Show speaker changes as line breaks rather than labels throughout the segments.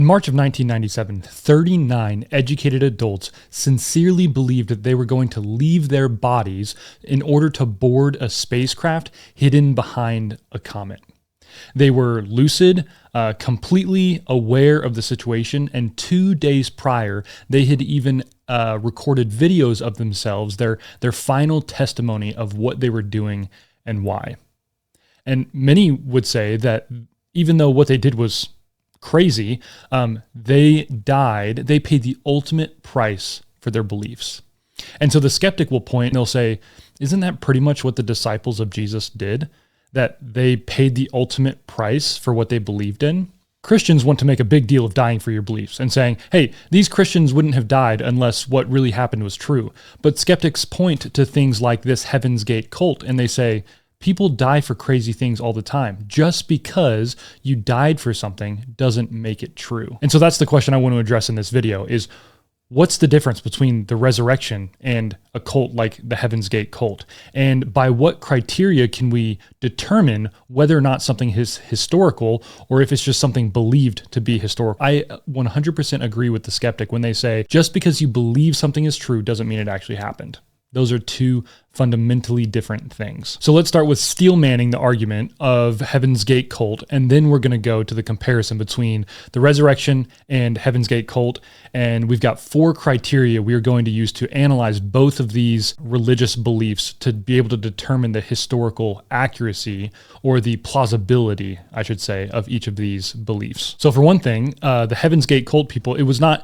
In March of 1997, 39 educated adults sincerely believed that they were going to leave their bodies in order to board a spacecraft hidden behind a comet. They were lucid, completely aware of the situation, and 2 days prior, they had even recorded videos of themselves, their final testimony of what they were doing and why. And many would say that even though what they did was crazy, they paid the ultimate price for their beliefs. And so the skeptic will point and they'll say, isn't that pretty much what the disciples of Jesus did? That they paid the ultimate price for what they believed in? Christians want to make a big deal of dying for your beliefs and saying, hey, these Christians wouldn't have died unless what really happened was true. But skeptics point to things like this Heaven's Gate cult and they say, people die for crazy things all the time. Just because you died for something doesn't make it true. And so that's the question I want to address in this video is, what's the difference between the resurrection and a cult like the Heaven's Gate cult? And by what criteria can we determine whether or not something is historical or if it's just something believed to be historical? I 100% agree with the skeptic when they say, just because you believe something is true doesn't mean it actually happened. Those are two fundamentally different things. So let's start with steel manning the argument of Heaven's Gate cult, and then we're going to go to the comparison between the resurrection and Heaven's Gate cult. And we've got 4 criteria we are going to use to analyze both of these religious beliefs to be able to determine the historical accuracy or the plausibility, I should say, of each of these beliefs. So for one thing, the Heaven's Gate cult people, it was not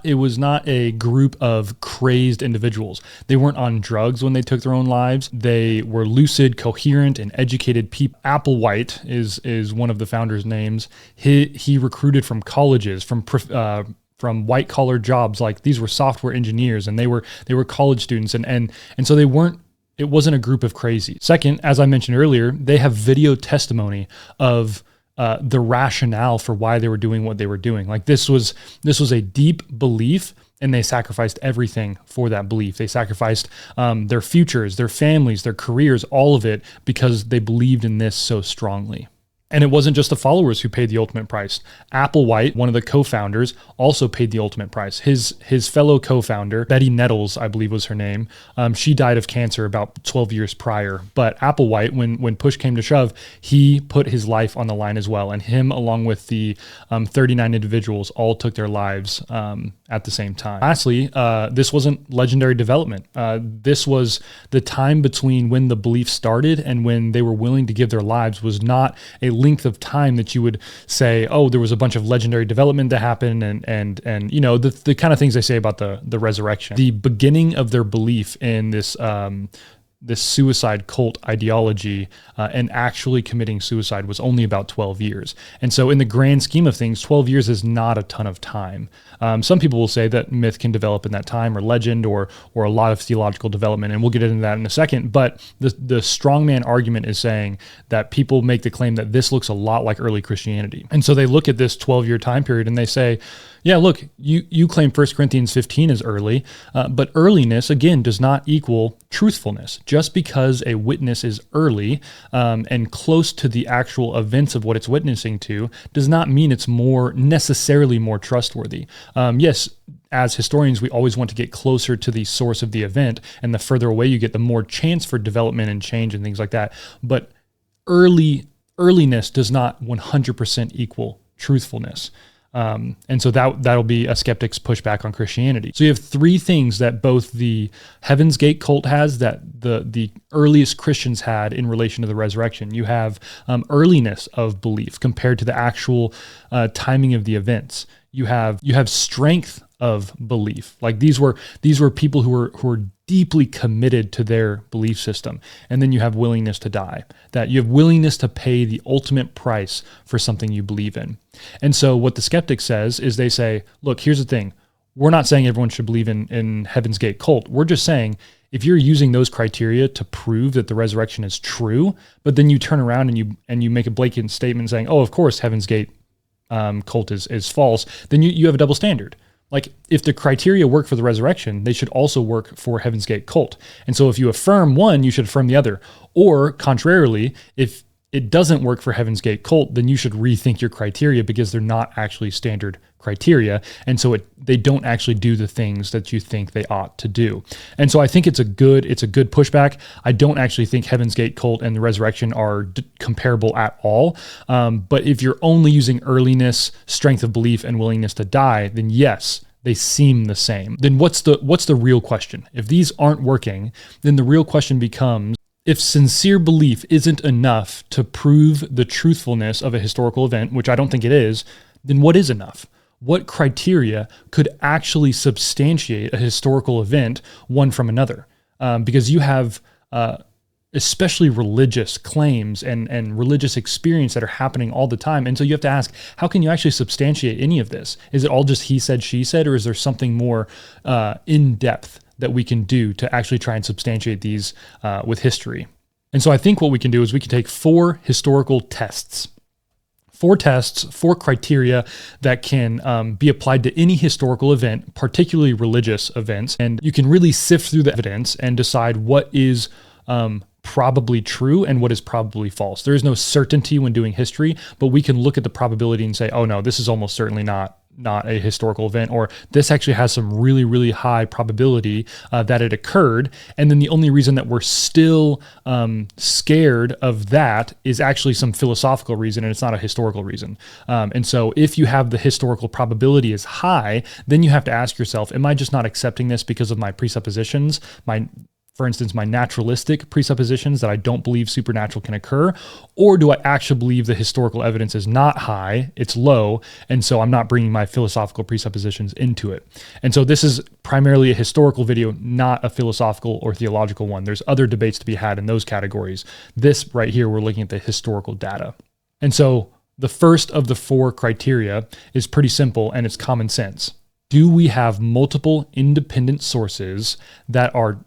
a group of crazed individuals. They weren't on drugs when they took their own lives. They were lucid, coherent, and educated people. Applewhite is one of the founders' names. He recruited from colleges, from white collar jobs. Like these were software engineers, and they were college students, and so they weren't. It wasn't a group of crazies. Second, as I mentioned earlier, they have video testimony of the rationale for why they were doing what they were doing. Like this was a deep belief, and they sacrificed everything for that belief. They sacrificed their futures, their families, their careers, all of it because they believed in this so strongly. And it wasn't just the followers who paid the ultimate price. Applewhite, one of the co-founders, also paid the ultimate price. His fellow co-founder, Betty Nettles, I believe was her name, she died of cancer about 12 years prior. But Applewhite, when push came to shove, he put his life on the line as well. And him, along with the 39 individuals, all took their lives at the same time. Lastly, this wasn't legendary development. This was the time between when the belief started and when they were willing to give their lives was not a length of time that you would say, oh, there was a bunch of legendary development that happened and you know, the kind of things they say about the resurrection. The beginning of their belief in this suicide cult ideology and actually committing suicide was only about 12 years. And so in the grand scheme of things, 12 years is not a ton of time. Some people will say that myth can develop in that time, or legend, or a lot of theological development, and we'll get into that in a second. But the strongman argument is saying that people make the claim that this looks a lot like early Christianity. And so they look at this 12-year time period and they say, yeah, look, you claim 1 Corinthians 15 is early, but earliness, again, does not equal truthfulness. Just because a witness is early and close to the actual events of what it's witnessing to does not mean it's necessarily more trustworthy. Yes, as historians, we always want to get closer to the source of the event, and the further away you get, the more chance for development and change and things like that. But earliness does not 100% equal truthfulness. And so that'll be a skeptic's pushback on Christianity. So you have 3 things that both the Heaven's Gate cult has that the earliest Christians had in relation to the resurrection. You have earliness of belief compared to the actual timing of the events. You have strength of belief. Like these were people who were deeply committed to their belief system. And then you have willingness to die, that you have willingness to pay the ultimate price for something you believe in. And so what the skeptic says is they say, look, here's the thing. We're not saying everyone should believe in Heaven's Gate cult. We're just saying if you're using those criteria to prove that the resurrection is true, but then you turn around and you make a blatant statement saying, oh, of course, Heaven's Gate cult is false, then you have a double standard. Like if the criteria work for the resurrection, they should also work for Heaven's Gate cult. And so if you affirm one, you should affirm the other. Or contrarily, if it doesn't work for Heaven's Gate cult, then you should rethink your criteria because they're not actually standard criteria. And so they don't actually do the things that you think they ought to do. And so I think it's a good pushback. I don't actually think Heaven's Gate cult and the resurrection are comparable at all. But if you're only using earliness, strength of belief, and willingness to die, then yes, they seem the same. Then what's the real question? If these aren't working, then the real question becomes, if sincere belief isn't enough to prove the truthfulness of a historical event, which I don't think it is, then what is enough? What criteria could actually substantiate a historical event one from another? Because you have especially religious claims and religious experience that are happening all the time. And so you have to ask, how can you actually substantiate any of this? Is it all just he said, she said, or is there something more in depth that we can do to actually try and substantiate these with history? And so I think what we can do is we can take 4 historical tests. 4 tests, 4 criteria that can be applied to any historical event, particularly religious events. And you can really sift through the evidence and decide what is probably true and what is probably false. There is no certainty when doing history, but we can look at the probability and say, oh no, this is almost certainly not a historical event, or this actually has some really, really high probability that it occurred. And then the only reason that we're still scared of that is actually some philosophical reason, and it's not a historical reason. And so if you have the historical probability is high, then you have to ask yourself, am I just not accepting this because of my presuppositions, for instance, my naturalistic presuppositions that I don't believe supernatural can occur? Or do I actually believe the historical evidence is not high, it's low, and so I'm not bringing my philosophical presuppositions into it? And so this is primarily a historical video, not a philosophical or theological one. There's other debates to be had in those categories. This right here, we're looking at the historical data. And so the first of the 4 criteria is pretty simple, and it's common sense. Do we have multiple independent sources that are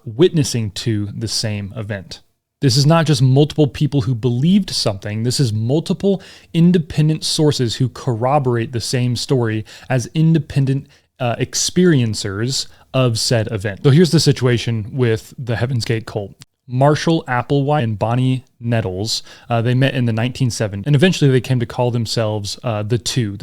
witnessing to the same event? This is not just multiple people who believed something. This is multiple independent sources who corroborate the same story as independent experiencers of said event. So here's the situation with the Heaven's Gate cult. Marshall Applewhite and Bonnie Nettles, they met in the 1970s, and eventually they came to call themselves the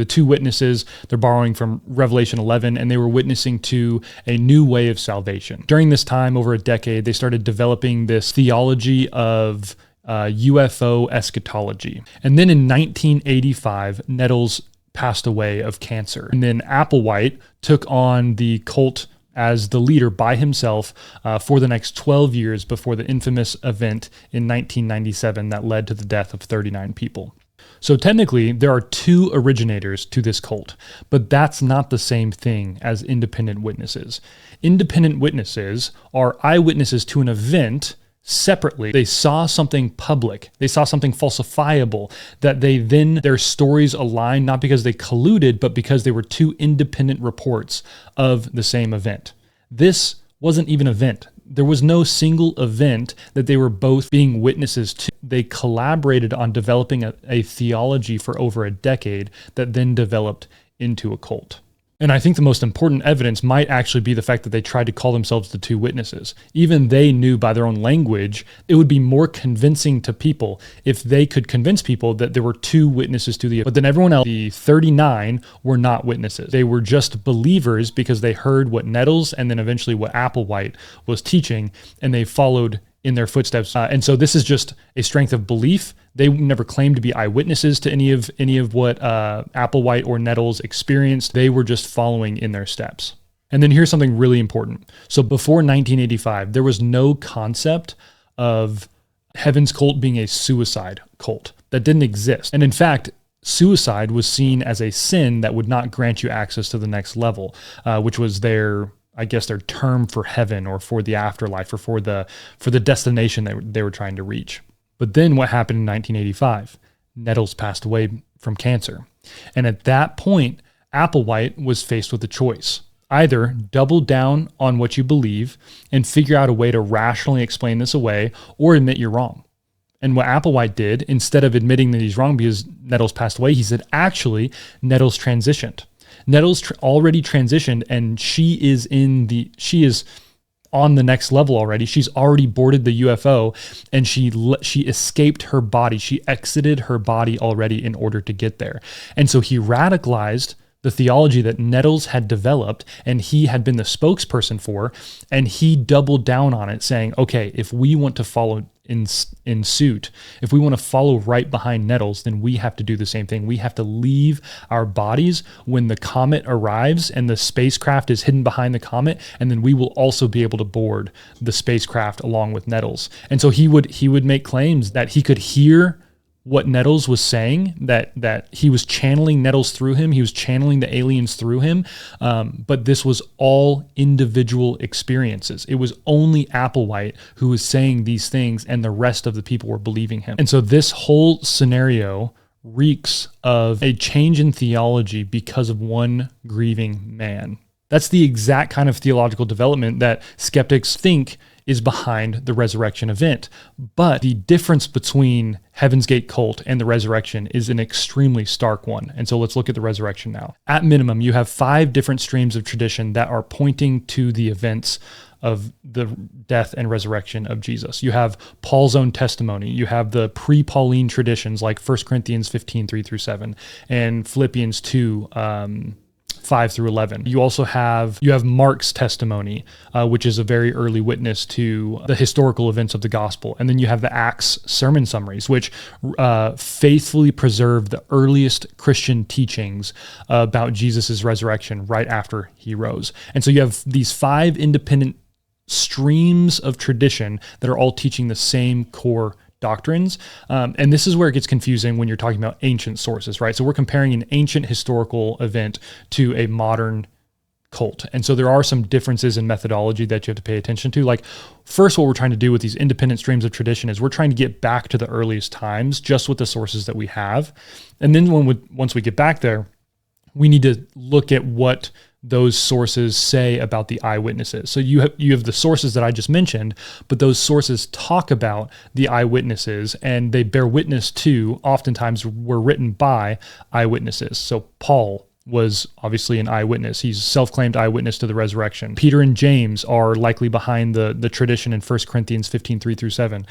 two witnesses. They're borrowing from Revelation 11, and they were witnessing to a new way of salvation. During this time, over a decade, they started developing this theology of UFO eschatology. And then in 1985, Nettles passed away of cancer. And then Applewhite took on the cult as the leader by himself for the next 12 years before the infamous event in 1997 that led to the death of 39 people. So technically, there are 2 originators to this cult, but that's not the same thing as independent witnesses. Independent witnesses are eyewitnesses to an event separately. They saw something public. They saw something falsifiable that their stories align not because they colluded, but because they were 2 independent reports of the same event. This wasn't even an event. There was no single event that they were both being witnesses to. They collaborated on developing a theology for over a decade that then developed into a cult. And I think the most important evidence might actually be the fact that they tried to call themselves the 2 witnesses. Even they knew by their own language, it would be more convincing to people if they could convince people that there were 2 witnesses to the event. But then everyone else, the 39, were not witnesses. They were just believers because they heard what Nettles and then eventually what Applewhite was teaching, and they followed in their footsteps. And so this is just a strength of belief. They never claimed to be eyewitnesses to any of what Applewhite or Nettles experienced. They were just following in their steps. And then here's something really important. So before 1985, there was no concept of Heaven's cult being a suicide cult. That didn't exist. And in fact, suicide was seen as a sin that would not grant you access to the next level, which was their term for heaven or for the afterlife or for the destination that they were trying to reach. But then what happened in 1985? Nettles passed away from cancer. And at that point, Applewhite was faced with a choice. Either double down on what you believe and figure out a way to rationally explain this away, or admit you're wrong. And what Applewhite did, instead of admitting that he's wrong because Nettles passed away, he said, actually, Nettles transitioned. Nettles already transitioned, and she is on the next level already. She's already boarded the UFO, and she escaped her body. She exited her body already in order to get there. And so he radicalized the theology that Nettles had developed and he had been the spokesperson for, and he doubled down on it, saying, okay, if we want to follow in suit, if we want to follow right behind Nettles, then we have to do the same thing. We have to leave our bodies when the comet arrives and the spacecraft is hidden behind the comet, and then we will also be able to board the spacecraft along with Nettles. And so he would make claims that he could hear what Nettles was saying, that he was channeling Nettles through him, he was channeling the aliens through him, but this was all individual experiences. It was only Applewhite who was saying these things, and the rest of the people were believing him. And so this whole scenario reeks of a change in theology because of one grieving man. That's the exact kind of theological development that skeptics think is behind the resurrection event. But the difference between Heaven's Gate cult and the resurrection is an extremely stark one. And so let's look at the resurrection now. At minimum, you have 5 different streams of tradition that are pointing to the events of the death and resurrection of Jesus. You have Paul's own testimony. You have the pre-Pauline traditions like 1 Corinthians 15, 3-7, and Philippians 2, 5 through 11. You also have Mark's testimony, which is a very early witness to the historical events of the gospel. And then you have the Acts sermon summaries, which faithfully preserve the earliest Christian teachings about Jesus' resurrection right after he rose. And so you have these 5 independent streams of tradition that are all teaching the same core doctrines. And this is where it gets confusing when you're talking about ancient sources, right? So we're comparing an ancient historical event to a modern cult. And so there are some differences in methodology that you have to pay attention to. Like, first, what we're trying to do with these independent streams of tradition is we're trying to get back to the earliest times just with the sources that we have. And then once we get back there, we need to look at what those sources say about the eyewitnesses. So you have the sources that I just mentioned, but those sources talk about the eyewitnesses, and they bear witness to, oftentimes were written by eyewitnesses. So Paul was obviously an eyewitness. He's self-claimed eyewitness to the resurrection. Peter and James are likely behind the tradition in 1 Corinthians 15, 3-7.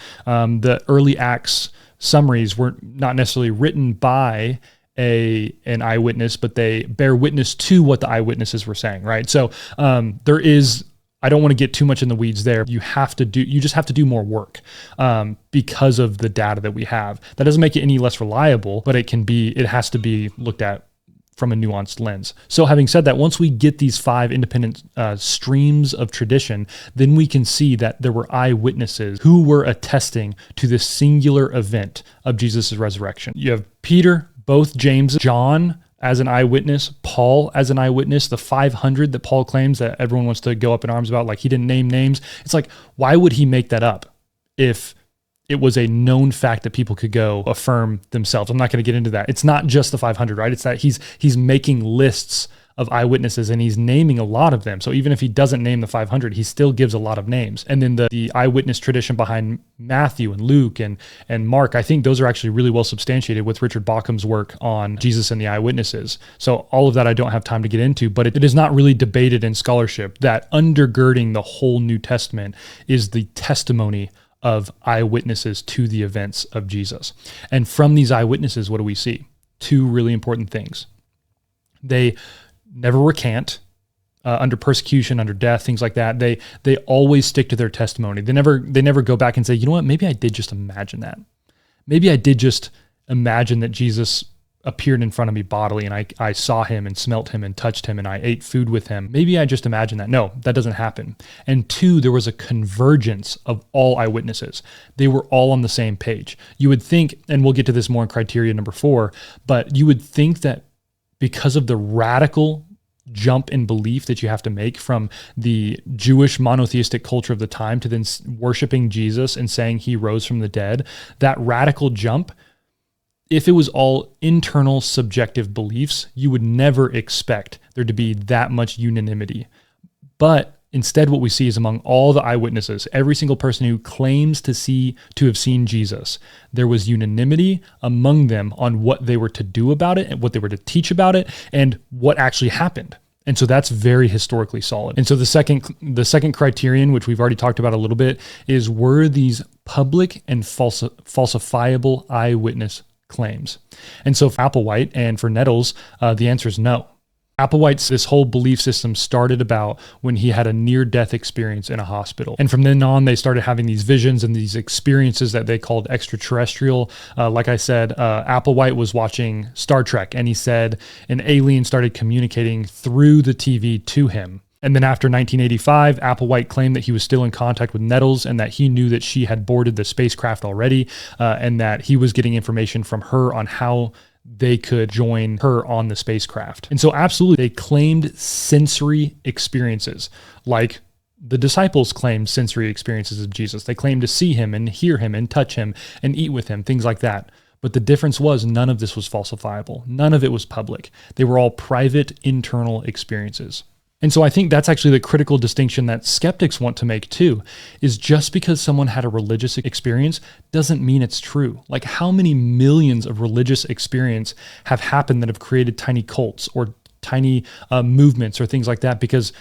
The early Acts summaries were not necessarily written by an eyewitness, but they bear witness to what the eyewitnesses were saying, right? So there is, I don't want to get too much in the weeds there. You just have to do more work because of the data that we have. That doesn't make it any less reliable, but it has to be looked at from a nuanced lens. So having said that, once we get these 5 independent streams of tradition, then we can see that there were eyewitnesses who were attesting to this singular event of Jesus' resurrection. You have Peter, both James, John as an eyewitness, Paul as an eyewitness, the 500 that Paul claims that everyone wants to go up in arms about, like he didn't name names. It's like, why would he make that up if it was a known fact that people could go affirm themselves? I'm not going to get into that. It's not just the 500, right? It's that he's making lists of eyewitnesses and he's naming a lot of them. So even if he doesn't name the 500, he still gives a lot of names. And then the eyewitness tradition behind Matthew and Luke and Mark, I think those are actually really well substantiated with Richard Bauckham's work on Jesus and the eyewitnesses. So all of that I don't have time to get into, but it is not really debated in scholarship that undergirding the whole New Testament is the testimony of eyewitnesses to the events of Jesus. And from these eyewitnesses, what do we see? 2 really important things. They never recant under persecution, under death, things like that. They always stick to their testimony. They never go back and say, you know what, maybe I did just imagine that. Maybe I did just imagine that Jesus appeared in front of me bodily and I saw him and smelt him and touched him and I ate food with him. Maybe I just imagined that. No, that doesn't happen. And 2, there was a convergence of all eyewitnesses. They were all on the same page. You would think, and we'll get to this more in criteria number 4, but you would think that because of the radical jump in belief that you have to make from the Jewish monotheistic culture of the time to then worshiping Jesus and saying he rose from the dead, that radical jump, if it was all internal subjective beliefs, you would never expect there to be that much unanimity. But instead, what we see is among all the eyewitnesses, every single person who claims to have seen Jesus, there was unanimity among them on what they were to do about it and what they were to teach about it and what actually happened. And so that's very historically solid. And so the second criterion, which we've already talked about a little bit, is were these public and falsifiable eyewitness claims? And so for Applewhite and for Nettles, the answer is no. Applewhite's this whole belief system started about when he had a near-death experience in a hospital. And from then on, they started having these visions and these experiences that they called extraterrestrial. Like I said, Applewhite was watching Star Trek, and he said an alien started communicating through the TV to him. And then after 1985, Applewhite claimed that he was still in contact with Nettles and that he knew that she had boarded the spacecraft already, and that he was getting information from her on how they could join her on the spacecraft. And so absolutely, they claimed sensory experiences, like the disciples claimed sensory experiences of Jesus. They claimed to see him and hear him and touch him and eat with him, things like that. But the difference was none of this was falsifiable. None of it was public. They were all private, internal experiences. And so I think that's actually the critical distinction that skeptics want to make too, is just because someone had a religious experience doesn't mean it's true. Like, how many millions of religious experience have happened that have created tiny cults or tiny movements or things like that, because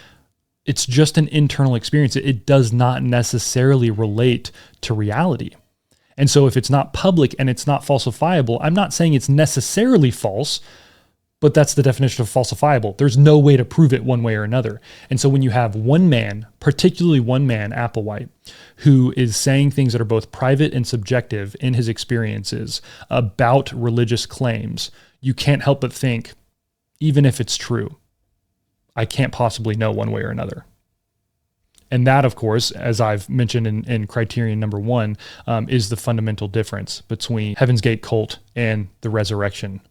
it's just an internal experience. It does not necessarily relate to reality. And so if it's not public and it's not falsifiable, I'm not saying it's necessarily false, but that's the definition of falsifiable. There's no way to prove it one way or another. And so when you have one man, particularly one man, Applewhite, who is saying things that are both private and subjective in his experiences about religious claims, you can't help but think, even if it's true, I can't possibly know one way or another. And that, of course, as I've mentioned in criterion number 1, is the fundamental difference between Heaven's Gate cult and the resurrection,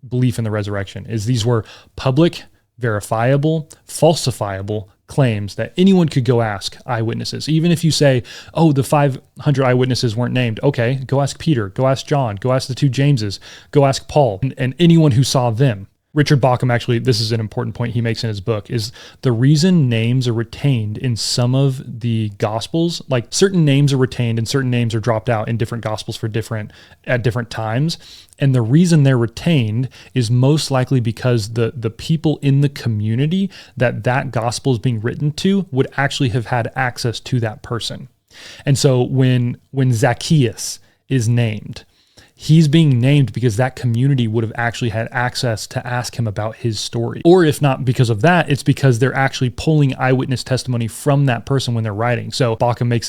belief in the resurrection, is these were public, verifiable, falsifiable claims that anyone could go ask eyewitnesses. Even if you say, oh, the 500 eyewitnesses weren't named. Okay, go ask Peter, go ask John, go ask the 2 Jameses, go ask Paul, and anyone who saw them. Richard Bauckham, actually, this is an important point he makes in his book, is the reason names are retained in some of the gospels, like certain names are retained and certain names are dropped out in different gospels at different times. And the reason they're retained is most likely because the people in the community that gospel is being written to would actually have had access to that person. And so when Zacchaeus is named, he's being named because that community would have actually had access to ask him about his story. Or if not because of that, it's because they're actually pulling eyewitness testimony from that person when they're writing. So Bauckham makes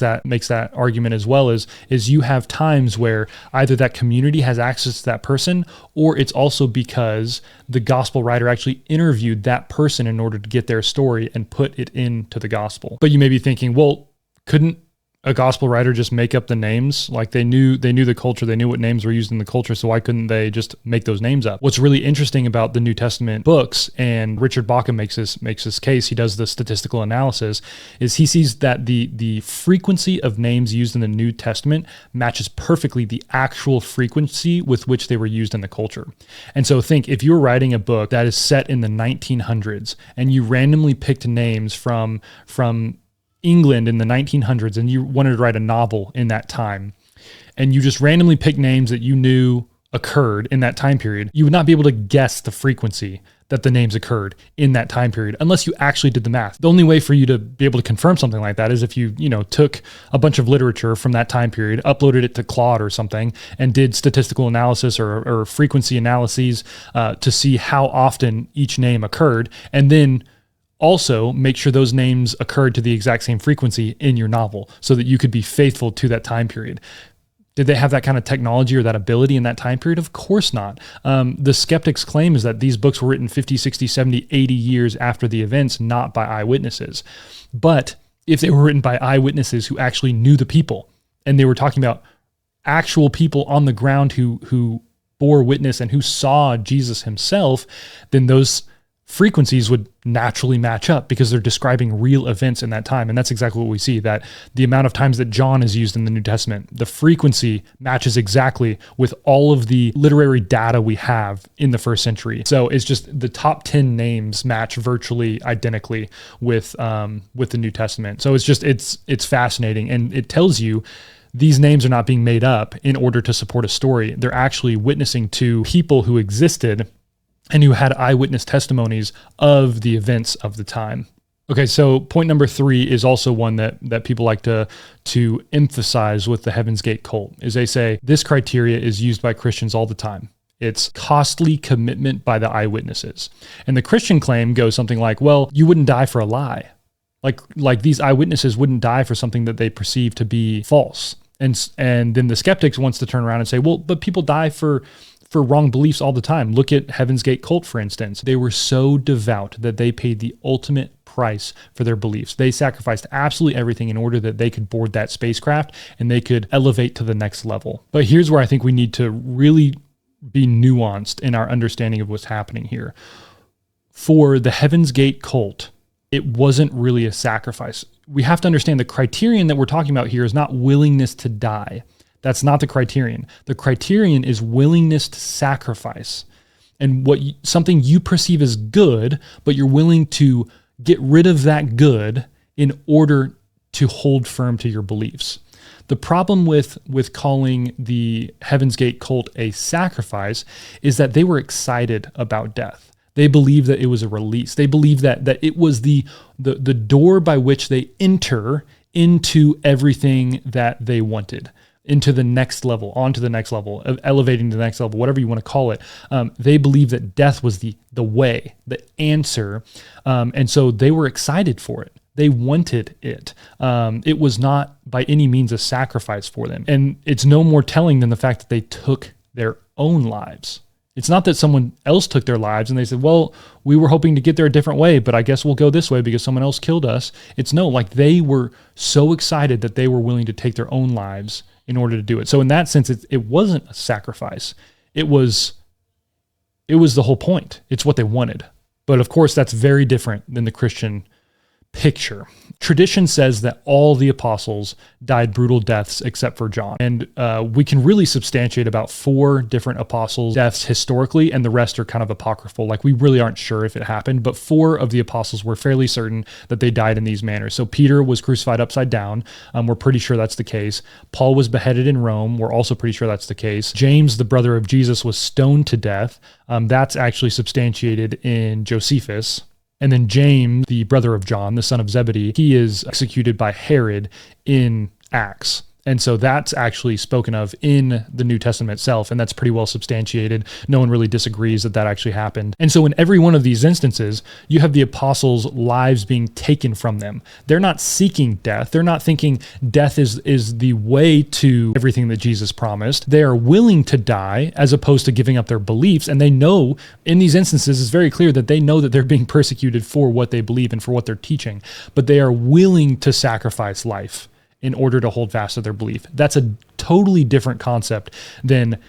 that argument as well, is you have times where either that community has access to that person, or it's also because the gospel writer actually interviewed that person in order to get their story and put it into the gospel. But you may be thinking, well, couldn't a gospel writer just make up the names? Like, they knew the culture, they knew what names were used in the culture, so why couldn't they just make those names up? What's really interesting about the New Testament books, and Richard Bauckham makes this case, he does the statistical analysis, is he sees that the frequency of names used in the New Testament matches perfectly the actual frequency with which they were used in the culture. And so think, if you're writing a book that is set in the 1900s and you randomly picked names from England in the 1900s, and you wanted to write a novel in that time, and you just randomly pick names that you knew occurred in that time period, you would not be able to guess the frequency that the names occurred in that time period unless you actually did the math. The only way for you to be able to confirm something like that is if you took a bunch of literature from that time period, uploaded it to Claude or something, and did statistical analysis or frequency analyses to see how often each name occurred, and then also make sure those names occurred to the exact same frequency in your novel so that you could be faithful to that time period. Did they have that kind of technology or that ability in that time period? Of course not. The skeptics' claim is that these books were written 50, 60, 70, 80 years after the events, not by eyewitnesses. But if they were written by eyewitnesses who actually knew the people, and they were talking about actual people on the ground who bore witness and who saw Jesus himself, then those frequencies would naturally match up because they're describing real events in that time. And that's exactly what we see, that the amount of times that John is used in the New Testament, the frequency matches exactly with all of the literary data we have in the first century. So it's just the top 10 names match virtually identically with the New Testament. So it's fascinating, and it tells you these names are not being made up in order to support a story. They're actually witnessing to people who existed and who had eyewitness testimonies of the events of the time. Okay, so point number 3 is also one that people like to emphasize with the Heaven's Gate cult, is they say this criteria is used by Christians all the time. It's costly commitment by the eyewitnesses. And the Christian claim goes something like, well, you wouldn't die for a lie. Like these eyewitnesses wouldn't die for something that they perceive to be false. And then the skeptics wants to turn around and say, well, but people die for wrong beliefs all the time. Look at Heaven's Gate cult, for instance. They were so devout that they paid the ultimate price for their beliefs. They sacrificed absolutely everything in order that they could board that spacecraft and they could elevate to the next level. But here's where I think we need to really be nuanced in our understanding of what's happening here. For the Heaven's Gate cult, it wasn't really a sacrifice. We have to understand the criterion that we're talking about here is not willingness to die. That's not the criterion. The criterion is willingness to sacrifice. And something you perceive as good, but you're willing to get rid of that good in order to hold firm to your beliefs. The problem with calling the Heaven's Gate cult a sacrifice is that they were excited about death. They believed that it was a release. They believed that it was the door by which they enter into everything that they wanted, into the next level, onto the next level, elevating to the next level, whatever you want to call it. They believed that death was the way, the answer. And so they were excited for it. They wanted it. It was not by any means a sacrifice for them. And it's no more telling than the fact that they took their own lives. It's not that someone else took their lives and they said, well, we were hoping to get there a different way, but I guess we'll go this way because someone else killed us. It's no, like they were so excited that they were willing to take their own lives in order to do it. So in that sense, it wasn't a sacrifice. It was the whole point. It's what they wanted. But of course, that's very different than the Christian picture. Tradition says that all the apostles died brutal deaths except for John. And we can really substantiate about 4 different apostles' deaths historically, and the rest are kind of apocryphal. Like we really aren't sure if it happened, but 4 of the apostles were fairly certain that they died in these manners. So Peter was crucified upside down. We're pretty sure that's the case. Paul was beheaded in Rome. We're also pretty sure that's the case. James, the brother of Jesus, was stoned to death. That's actually substantiated in Josephus. And then James, the brother of John, the son of Zebedee, he is executed by Herod in Acts. And so that's actually spoken of in the New Testament itself, and that's pretty well substantiated. No one really disagrees that actually happened. And so in every one of these instances, you have the apostles' lives being taken from them. They're not seeking death. They're not thinking death is the way to everything that Jesus promised. They are willing to die as opposed to giving up their beliefs. And they know in these instances, it's very clear that they know that they're being persecuted for what they believe and for what they're teaching, but they are willing to sacrifice life in order to hold fast to their belief. That's a totally different concept than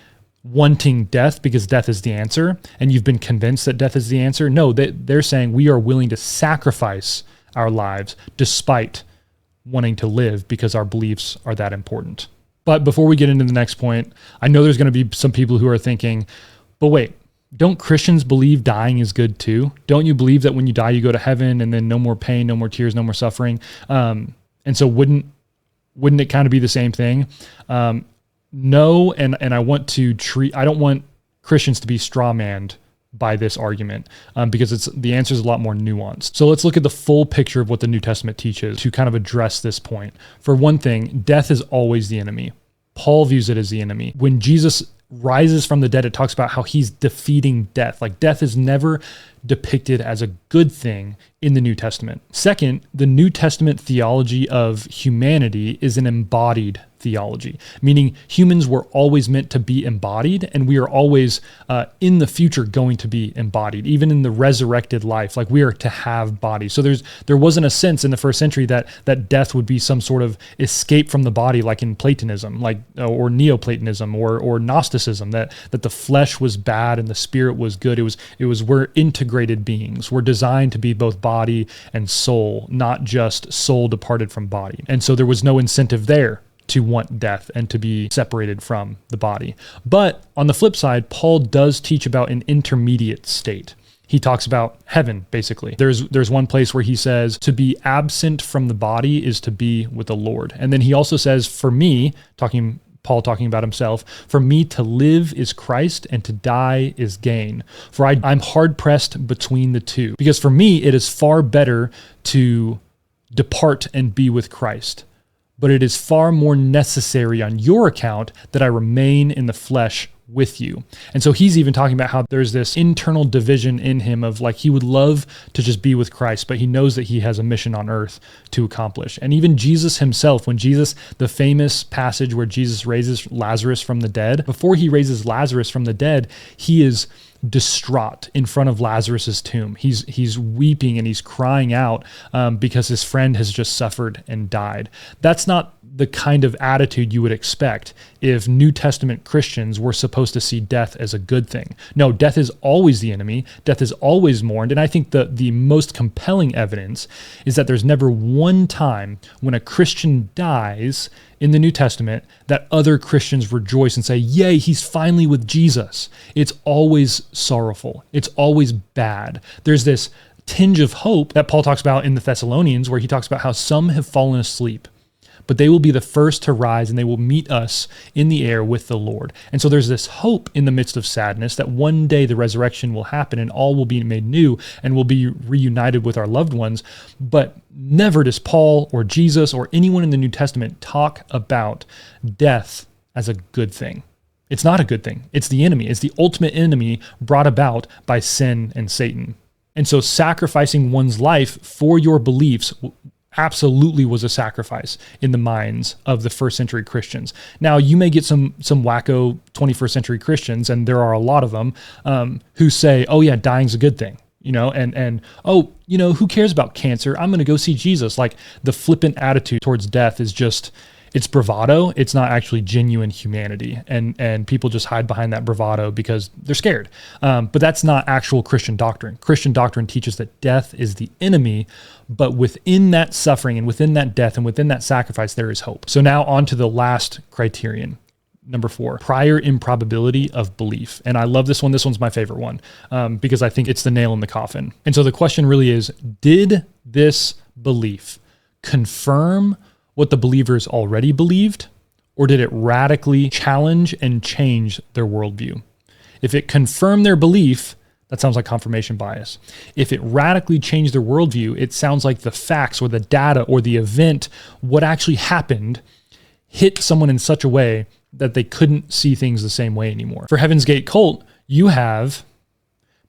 wanting death because death is the answer, and you've been convinced that death is the answer. No, they're saying we are willing to sacrifice our lives despite wanting to live because our beliefs are that important. But before we get into the next point, I know there's going to be some people who are thinking, but wait, don't Christians believe dying is good too? Don't you believe that when you die, you go to heaven and then no more pain, no more tears, no more suffering? And so wouldn't it kind of be the same thing? No, and I don't want Christians to be strawmanned by this argument because the answer is a lot more nuanced. So let's look at the full picture of what the New Testament teaches to kind of address this point. For one thing, death is always the enemy. Paul views it as the enemy. When Jesus rises from the dead, it talks about how he's defeating death. Like death is never depicted as a good thing in the New Testament. Second, the New Testament theology of humanity is an embodied theology, meaning humans were always meant to be embodied, and we are always in the future going to be embodied, even in the resurrected life. Like we are to have bodies. So there wasn't a sense in the first century that death would be some sort of escape from the body, like in Platonism, or Neoplatonism, or Gnosticism, that the flesh was bad and the spirit was good. It was we're integrated beings. We're designed to be both body and soul, not just soul departed from body. And so there was no incentive there to want death and to be separated from the body. But on the flip side, Paul does teach about an intermediate state. He talks about heaven, basically. There's one place where he says, to be absent from the body is to be with the Lord. And then he also says, for me, talking Paul talking about himself, for me to live is Christ and to die is gain. For I'm hard pressed between the two. Because for me, it is far better to depart and be with Christ. But it is far more necessary on your account that I remain in the flesh with you. And so he's even talking about how there's this internal division in him of like, he would love to just be with Christ, but he knows that he has a mission on earth to accomplish. And even Jesus himself, when Jesus, the famous passage where Jesus raises Lazarus from the dead, before he raises Lazarus from the dead, he is distraught in front of Lazarus's tomb. He's weeping and he's crying out because his friend has just suffered and died. That's not the kind of attitude you would expect if New Testament Christians were supposed to see death as a good thing. No, death is always the enemy. Death is always mourned. And I think the most compelling evidence is that there's never one time when a Christian dies in the New Testament that other Christians rejoice and say, yay, he's finally with Jesus. It's always sorrowful. It's always bad. There's this tinge of hope that Paul talks about in the Thessalonians, where he talks about how some have fallen asleep, but they will be the first to rise and they will meet us in the air with the Lord. And so there's this hope in the midst of sadness that one day the resurrection will happen and all will be made new and we'll be reunited with our loved ones. But never does Paul or Jesus or anyone in the New Testament talk about death as a good thing. It's not a good thing. It's the enemy. It's the ultimate enemy brought about by sin and Satan. And so sacrificing one's life for your beliefs absolutely was a sacrifice in the minds of the first century Christians. Now, you may get some wacko 21st century Christians, and there are a lot of them, who say, oh yeah, dying's a good thing, and oh, who cares about cancer? I'm going to go see Jesus. Like, the flippant attitude towards death is just, it's bravado. It's not actually genuine humanity. And people just hide behind that bravado because they're scared. But that's not actual Christian doctrine. Christian doctrine teaches that death is the enemy, but within that suffering and within that death and within that sacrifice, there is hope. So now on to the last criterion. Number 4, prior improbability of belief. And I love this one. This one's my favorite one because I think it's the nail in the coffin. And so the question really is, did this belief confirm what the believers already believed, or did it radically challenge and change their worldview? If it confirmed their belief, that sounds like confirmation bias. If it radically changed their worldview, it sounds like the facts or the data or the event, what actually happened, hit someone in such a way that they couldn't see things the same way anymore. For Heaven's Gate cult, you have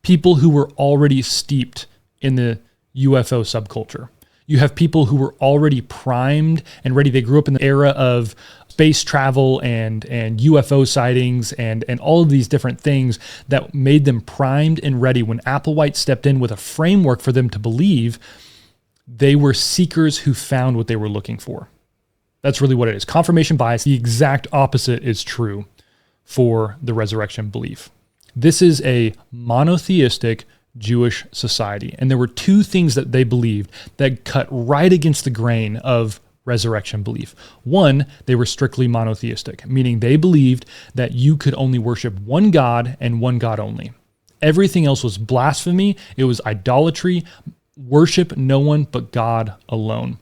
people who were already steeped in the UFO subculture. You have people who were already primed and ready. They grew up in the era of space travel and UFO sightings and all of these different things that made them primed and ready. When Applewhite stepped in with a framework for them to believe, they were seekers who found what they were looking for. That's really what it is. Confirmation bias, the exact opposite is true for the resurrection belief. This is a monotheistic Jewish society. And there were two things that they believed that cut right against the grain of resurrection belief. One, they were strictly monotheistic, meaning they believed that you could only worship one God and one God only. Everything else was blasphemy. It was idolatry. Worship no one but God alone.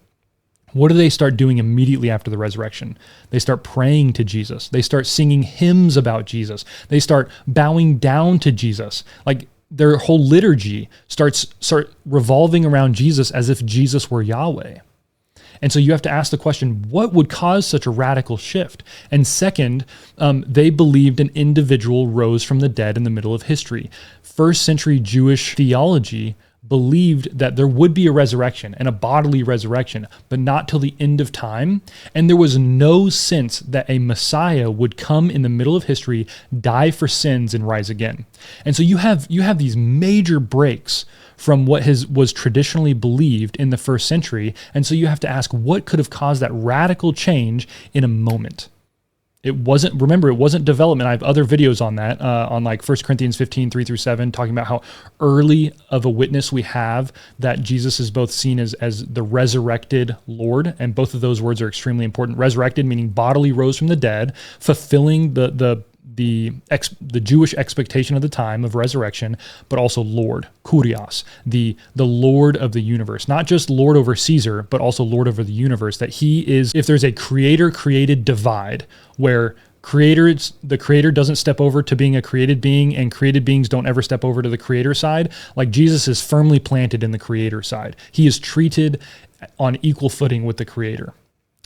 What do they start doing immediately after the resurrection? They start praying to Jesus. They start singing hymns about Jesus. They start bowing down to Jesus. Like, their whole liturgy start revolving around Jesus as if Jesus were Yahweh. And so you have to ask the question, what would cause such a radical shift? And second, they believed an individual rose from the dead in the middle of history. First century Jewish theology believed that there would be a resurrection and a bodily resurrection, but not till the end of time. And there was no sense that a Messiah would come in the middle of history, die for sins, and rise again. And so you have these major breaks from what was traditionally believed in the first century. And so you have to ask, what could have caused that radical change in a moment? It wasn't development. I have other videos on that, on like 1 Corinthians 15, 3-7, talking about how early of a witness we have that Jesus is both seen as the resurrected Lord. And both of those words are extremely important. Resurrected, meaning bodily rose from the dead, fulfilling the the Jewish expectation of the time of resurrection, but also Lord, Kurios, the Lord of the universe, not just Lord over Caesar, but also Lord over the universe, that he is, if there's a creator-created divide where the creator doesn't step over to being a created being and created beings don't ever step over to the creator side, like Jesus is firmly planted in the creator side. He is treated on equal footing with the creator.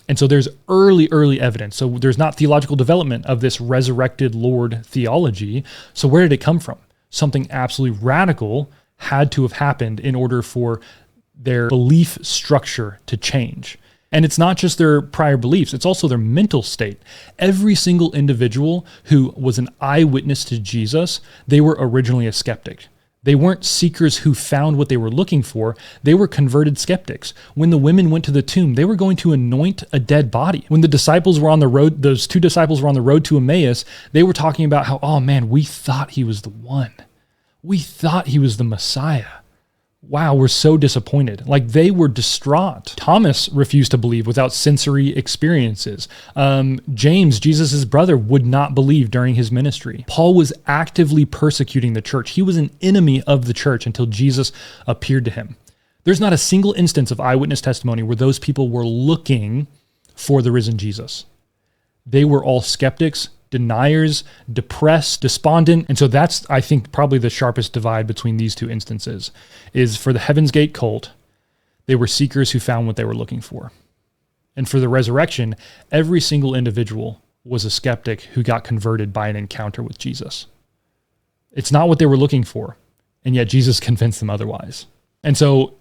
And so there's early evidence. So there's not theological development of this resurrected Lord theology. So where did it come from? Something absolutely radical had to have happened in order for their belief structure to change. And it's not just their prior beliefs, it's also their mental state. Every single individual who was an eyewitness to Jesus, they were originally a skeptic. They weren't seekers who found what they were looking for. They were converted skeptics. When the women went to the tomb, they were going to anoint a dead body. When the disciples were on the road, those two disciples were on the road to Emmaus, they were talking about how, oh man, we thought he was the one. We thought he was the Messiah. Wow, we're so disappointed. Like, they were distraught. Thomas refused to believe without sensory experiences. James, Jesus' brother, would not believe during his ministry. Paul was actively persecuting the church. He was an enemy of the church until Jesus appeared to him. There's not a single instance of eyewitness testimony where those people were looking for the risen Jesus. They were all skeptics, deniers, depressed, despondent. And so that's, I think, probably the sharpest divide between these two instances, is for the Heaven's Gate cult, they were seekers who found what they were looking for. And for the resurrection, every single individual was a skeptic who got converted by an encounter with Jesus. It's not what they were looking for, and yet Jesus convinced them otherwise. And so,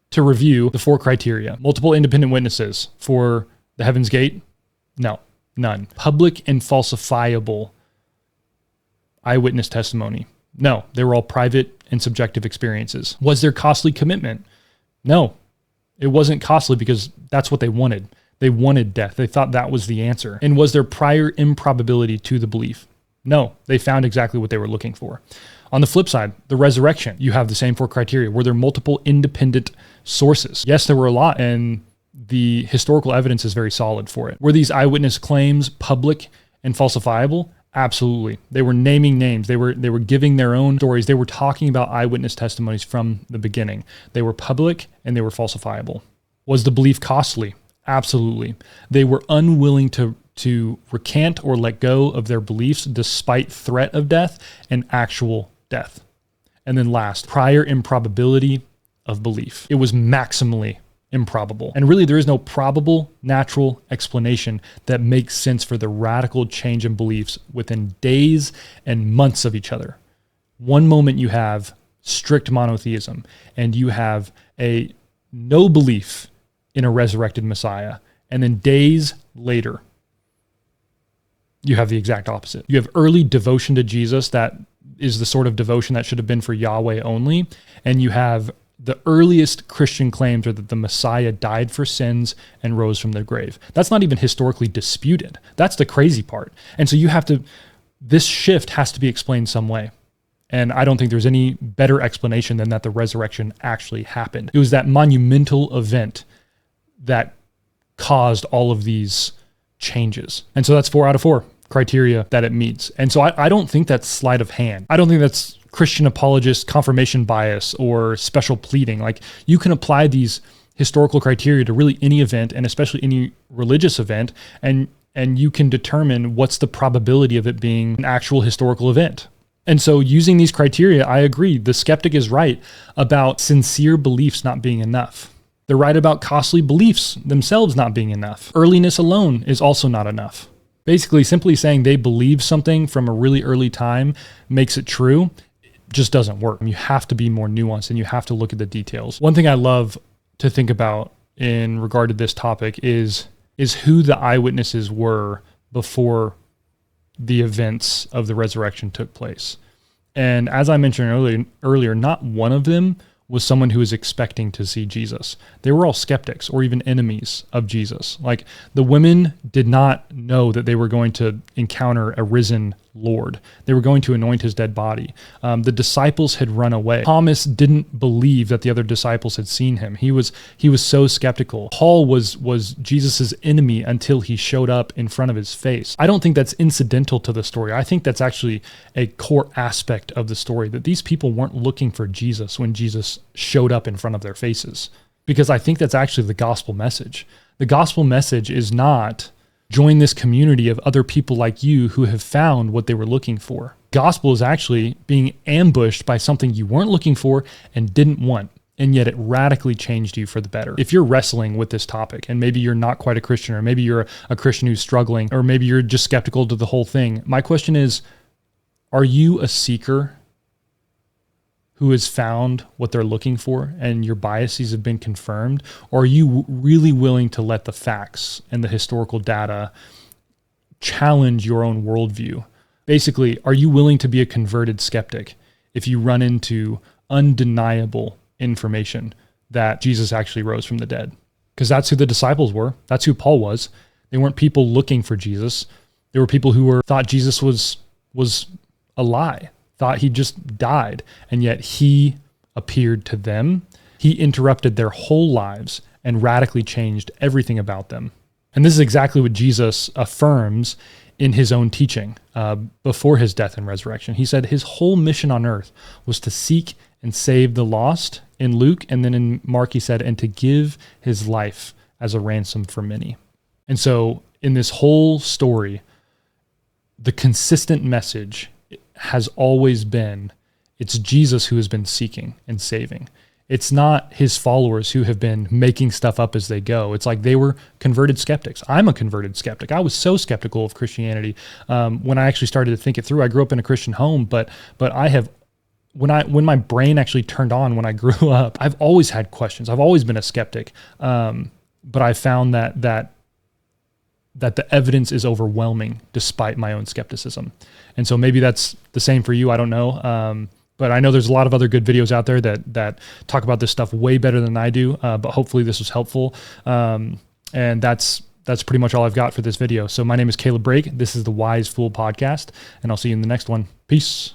to review the 4 criteria: multiple independent witnesses for the Heaven's Gate? No. None. Public and falsifiable eyewitness testimony? No, they were all private and subjective experiences. Was there costly commitment? No, it wasn't costly because that's what they wanted. They wanted death. They thought that was the answer. And was there prior improbability to the belief? No, they found exactly what they were looking for. On the flip side, the resurrection, you have the same 4 criteria. Were there multiple independent sources? Yes, there were a lot, and the historical evidence is very solid for it. Were these eyewitness claims public and falsifiable? Absolutely. They were naming names. They were giving their own stories. They were talking about eyewitness testimonies from the beginning. They were public and they were falsifiable. Was the belief costly? Absolutely. They were unwilling to recant or let go of their beliefs despite threat of death and actual death. And then last, prior improbability of belief. It was maximally improbable. And really, there is no probable natural explanation that makes sense for the radical change in beliefs within days and months of each other. One moment you have strict monotheism, and you have a no belief in a resurrected Messiah. And then days later, you have the exact opposite. You have early devotion to Jesus that is the sort of devotion that should have been for Yahweh only. And you have the earliest Christian claims are that the Messiah died for sins and rose from the grave. That's not even historically disputed. That's the crazy part. And so this shift has to be explained some way. And I don't think there's any better explanation than that the resurrection actually happened. It was that monumental event that caused all of these changes. And so that's 4 out of 4 criteria that it meets. And so I don't think that's sleight of hand. I don't think that's Christian apologist confirmation bias or special pleading. Like, you can apply these historical criteria to really any event, and especially any religious event, and you can determine what's the probability of it being an actual historical event. And so using these criteria, I agree, the skeptic is right about sincere beliefs not being enough. They're right about costly beliefs themselves not being enough. Earliness alone is also not enough. Basically, simply saying they believe something from a really early time makes it true just doesn't work. You have to be more nuanced, and you have to look at the details. One thing I love to think about in regard to this topic is who the eyewitnesses were before the events of the resurrection took place. And as I mentioned earlier, not one of them was someone who was expecting to see Jesus. They were all skeptics or even enemies of Jesus. Like, the women did not know that they were going to encounter a risen Lord. They were going to anoint his dead body. The disciples had run away. Thomas didn't believe that the other disciples had seen him. He was so skeptical. Paul was Jesus's enemy until he showed up in front of his face. I don't think that's incidental to the story. I think that's actually a core aspect of the story, that these people weren't looking for Jesus when Jesus showed up in front of their faces. Because I think that's actually the gospel message. The gospel message is not join this community of other people like you who have found what they were looking for. Gospel is actually being ambushed by something you weren't looking for and didn't want, and yet it radically changed you for the better. If you're wrestling with this topic, and maybe you're not quite a Christian, or maybe you're a Christian who's struggling, or maybe you're just skeptical to the whole thing, my question is, are you a seeker who has found what they're looking for and your biases have been confirmed? Or are you really willing to let the facts and the historical data challenge your own worldview? Basically, are you willing to be a converted skeptic if you run into undeniable information that Jesus actually rose from the dead? Because that's who the disciples were. That's who Paul was. They weren't people looking for Jesus. They were people who thought Jesus was a lie, thought he just died, and yet he appeared to them. He interrupted their whole lives and radically changed everything about them. And this is exactly what Jesus affirms in his own teaching before his death and resurrection. He said his whole mission on earth was to seek and save the lost in Luke, and then in Mark he said, and to give his life as a ransom for many. And so in this whole story, the consistent message has always been, it's Jesus who has been seeking and saving. It's not his followers who have been making stuff up as they go. It's like they were converted skeptics. I'm a converted skeptic. I was so skeptical of Christianity when I actually started to think it through. I grew up in a Christian home, but I have, when my brain actually turned on when I grew up, I've always had questions. I've always been a skeptic, but I found that the evidence is overwhelming despite my own skepticism. And so maybe that's the same for you. I don't know. But I know there's a lot of other good videos out there that talk about this stuff way better than I do. But hopefully this was helpful. And that's pretty much all I've got for this video. So my name is Caleb Brake. This is the Wise Fool Podcast, and I'll see you in the next one. Peace.